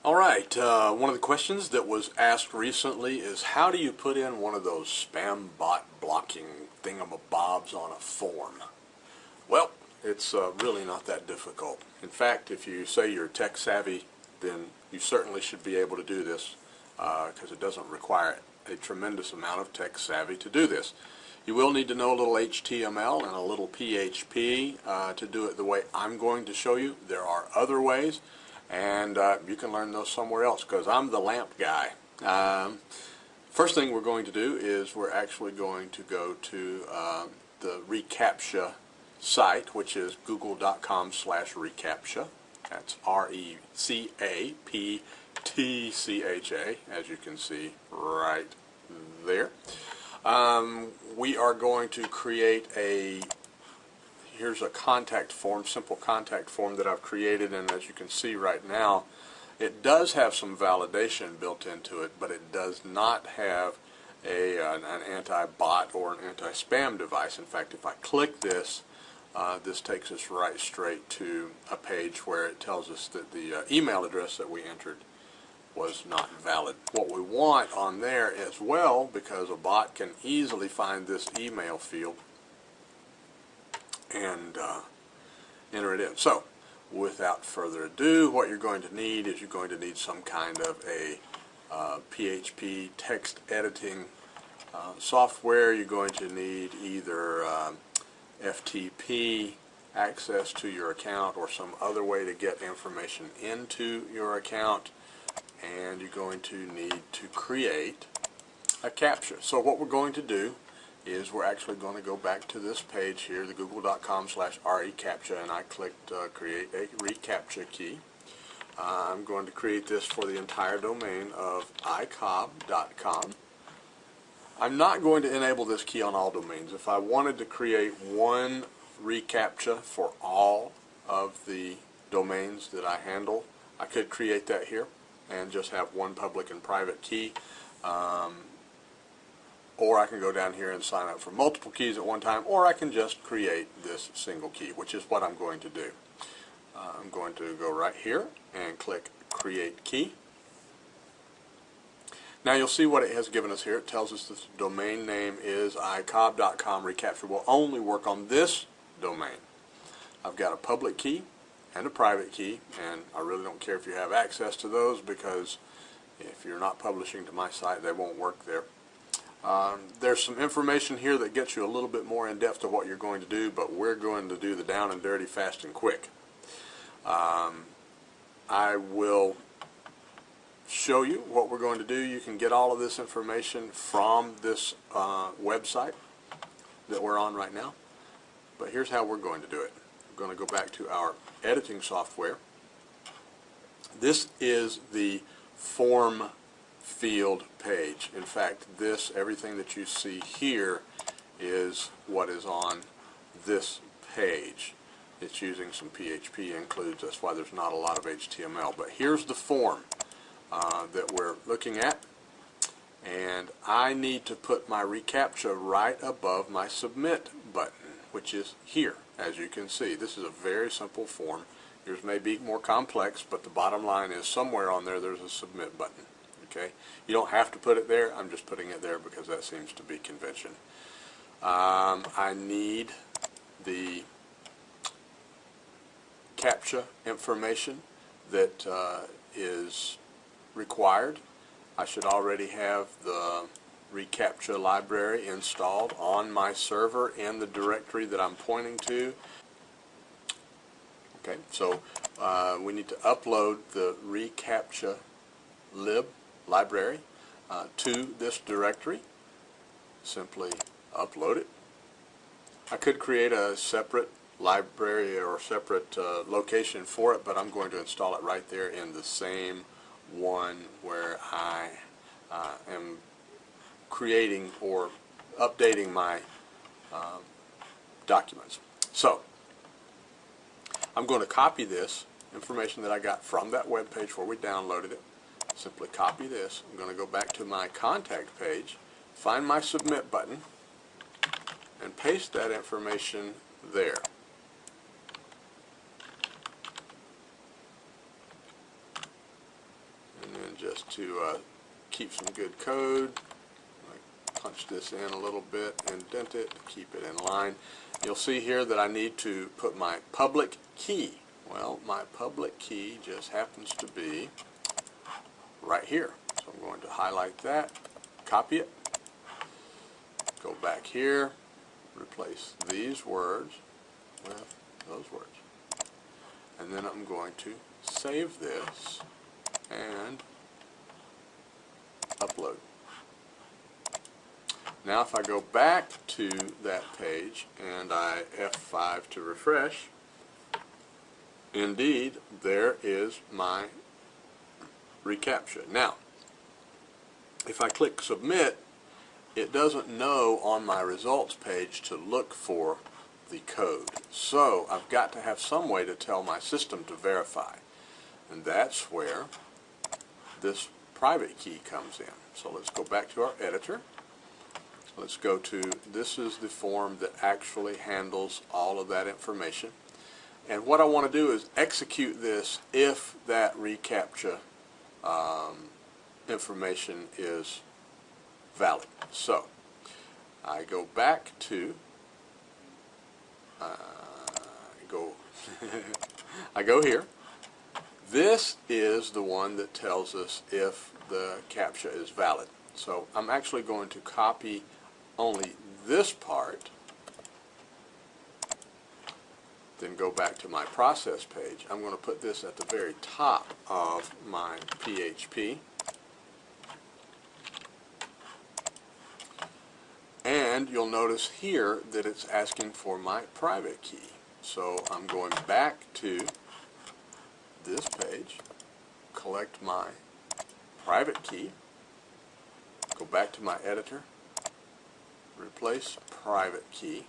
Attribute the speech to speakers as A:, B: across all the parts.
A: Alright, one of the questions that was asked recently is how do you put in one of those spam bot blocking thingamabobs on a form? Well, it's really not that difficult. In fact, if you say you're tech savvy, then you certainly should be able to do this because it doesn't require a tremendous amount of tech savvy to do this. You will need to know a little HTML and a little PHP to do it the way I'm going to show you. There are other ways, and you can learn those somewhere else because I'm the lamp guy. First thing we're going to do is we're actually going to go to the reCAPTCHA site, which is google.com/reCAPTCHA. That's ReCAPTCHA, as you can see right there. We are going to create here's a contact form, simple contact form that I've created, and as you can see right now, it does have some validation built into it, but it does not have an anti-bot or an anti-spam device. In fact, if I click this, this takes us right straight to a page where it tells us that the email address that we entered was not valid. What we want on there as well, because a bot can easily find this email field and enter it in. So, without further ado, what you're going to need is you're going to need some kind of a PHP text editing software. You're going to need either FTP access to your account or some other way to get information into your account, and you're going to need to create a CAPTCHA. So what we're going to do is we're actually going to go back to this page here, the google.com/reCAPTCHA, and I clicked create a reCAPTCHA key. I'm going to create this for the entire domain of iCobb.com. I'm not going to enable this key on all domains. If I wanted to create one reCAPTCHA for all of the domains that I handle, I could create that here and just have one public and private key. Or I can go down here and sign up for multiple keys at one time, or I can just create this single key, which is what I'm going to do. I'm going to go right here and click Create Key. Now you'll see what it has given us here. It tells us that the domain name is iCobb.com. reCAPTCHA will only work on this domain. I've got a public key and a private key, and I really don't care if you have access to those, because if you're not publishing to my site, they won't work there. There's some information here that gets you a little bit more in depth of what you're going to do, but we're going to do the down and dirty, fast and quick. I will show you what we're going to do. You can get all of this information from this website that we're on right now, but here's how we're going to do it. We're going to go back to our editing software. This is the form field page. In fact, everything that you see here is what is on this page. It's using some PHP includes, that's why there's not a lot of HTML. But here's the form that we're looking at, and I need to put my reCAPTCHA right above my submit button, which is here. As you can see, this is a very simple form. Yours may be more complex, but the bottom line is somewhere on there there's a submit button. Okay, you don't have to put it there. I'm just putting it there because that seems to be convention. I need the CAPTCHA information that is required. I should already have the reCAPTCHA library installed on my server in the directory that I'm pointing to. Okay, so we need to upload the reCAPTCHA library to this directory. Simply upload it. I could create a separate library or separate location for it, but I'm going to install it right there in the same one where I am creating or updating my documents. So I'm going to copy this information that I got from that web page where we downloaded it. Simply copy this. I'm going to go back to my contact page, find my submit button, and paste that information there. And just to keep some good code, I punch this in a little bit, indent it to keep it in line. You'll see here that I need to put my public key. Well, my public key just happens to be right here. So I'm going to highlight that, copy it, go back here, replace these words with those words. And then I'm going to save this and upload. Now if I go back to that page and I F5 to refresh, indeed there is my reCAPTCHA. Now if I click submit, it doesn't know on my results page to look for the code. So I've got to have some way to tell my system to verify. And that's where this private key comes in. So let's go back to our editor. Let's go to, this is the form that actually handles all of that information. And what I want to do is execute this if that reCAPTCHA information is valid. So I go back to I go here. This is the one that tells us if the CAPTCHA is valid. So I'm actually going to copy only this part, then go back to my process page. I'm going to put this at the very top of my PHP. And you'll notice here that it's asking for my private key. So I'm going back to this page, collect my private key, go back to my editor, replace private key.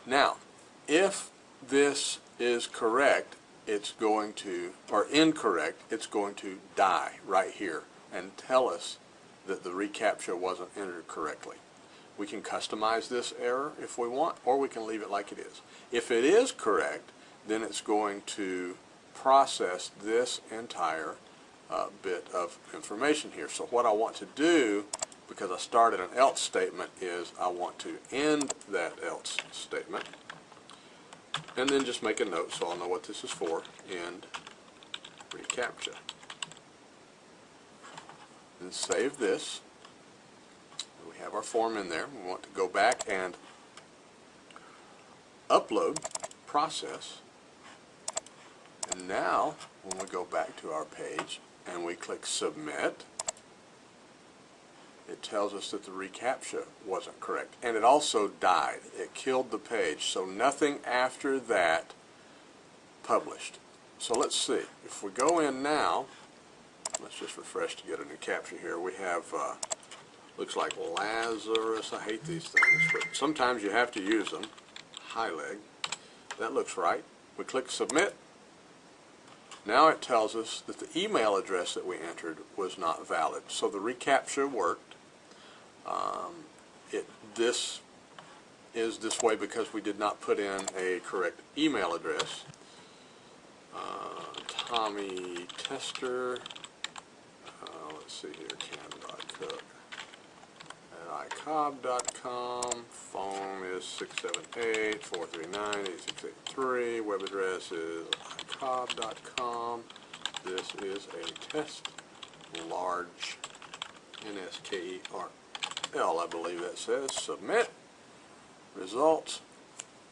A: Now, if this is correct, it's going to, or incorrect, it's going to die right here and tell us that the reCAPTCHA wasn't entered correctly. We can customize this error if we want, or we can leave it like it is. If it is correct, then it's going to process this entire bit of information here. So what I want to do, because I started an else statement, is I want to end that else statement and then just make a note so I'll know what this is for. End reCAPTCHA. And save this. We have our form in there. We want to go back and upload, process. And now, when we go back to our page and we click submit, it tells us that the reCAPTCHA wasn't correct. And it also died. It killed the page. So nothing after that published. So let's see. If we go in now, let's just refresh to get a new capture here. We have, looks like Lazarus. I hate these things, but sometimes you have to use them. High leg. That looks right. We click submit. Now it tells us that the email address that we entered was not valid. So the reCAPTCHA worked. This is this way because we did not put in a correct email address. Tommy Tester. Let's see here, cam.cook@iCobb.com. Phone is 678-439-8683. Web address is iCobb.com. This is a test, large, NSKERL, I believe that says. Submit. Results.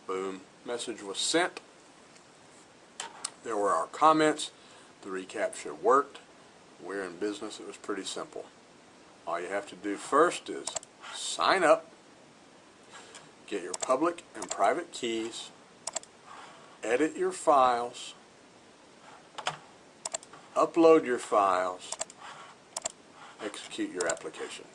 A: Boom. Message was sent. There were our comments. The reCAPTCHA worked. We're in business. It was pretty simple. All you have to do first is sign up, get your public and private keys, edit your files, upload your files, execute your application.